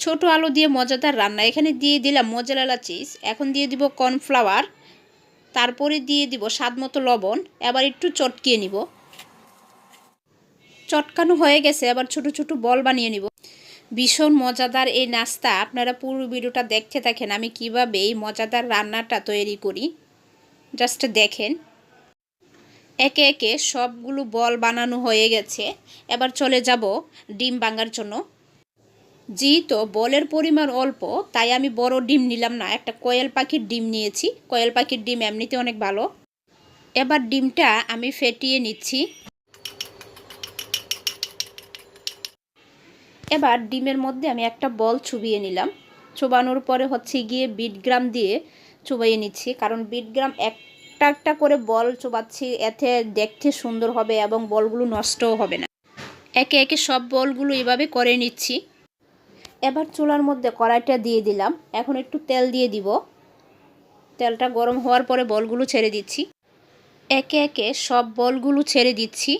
ছোট আলু দিয়ে মজাদার রান্না। এখানে দিয়ে দিলাম মোজারেলা চিজ, এখন দিয়ে দিব কর্নফ্লাওয়ার, তারপরে দিয়ে দিব স্বাদ মতো লবণ। এবার একটু চটকিয়ে নিব। চটকানো হয়ে গেছে, এবার ছোট ছোট বল বানিয়ে নিব। ভীষণ মজাদার এই নাস্তা। আপনারা পুরো ভিডিওটা দেখতে থাকেন আমি কিভাবে এই মজাদার রান্নাটা তৈরি করি, জাস্ট দেখেন। একে একে সবগুলো বল বানানো হয়ে গেছে। এবার চলে যাব ডিম ভাঙার জন্য। যেহেতু বলের পরিমাণ অল্প, তাই আমি বড় ডিম নিলাম না, একটা কোয়েল পাখির ডিম নিয়েছি। কোয়েল পাখির ডিম এমনিতে অনেক ভালো। এবার ডিমটা আমি ফেটিয়ে নিচ্ছি। এবার ডিমের মধ্যে আমি একটা বল চুবিয়ে নিলাম। চুবানোর পরে হচ্ছে গিয়ে বিটগ্রাম দিয়ে চুবাইয়ে নিচ্ছি, কারণ বিটগ্রাম একটা একটা করে বল চুবাচ্ছি, এতে দেখতে সুন্দর হবে এবং বলগুলো নষ্টও হবে না। একে একে সব বলগুলো এভাবে করে নিচ্ছি। এবার চুলার মধ্যে কড়াইটা দিয়ে দিলাম। এখন একটু তেল দিয়ে দিব। তেলটা গরম হওয়ার পরে বলগুলো ছেড়ে দিচ্ছি। একে একে সব বলগুলো ছেড়ে দিচ্ছি।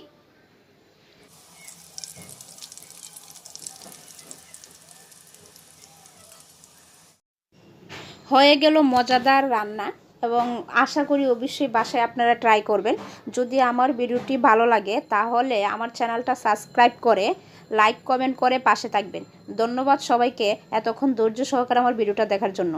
হয়ে গেল মজাদার রান্না, এবং আশা করি অবশ্যই বাসায় আপনারা ট্রাই করবেন। যদি আমার ভিডিওটি ভালো লাগে তাহলে আমার চ্যানেলটা সাবস্ক্রাইব করে লাইক কমেন্ট করে পাশে থাকবেন। ধন্যবাদ সবাইকে এতক্ষণ ধৈর্য সহকারে আমার ভিডিওটা দেখার জন্য।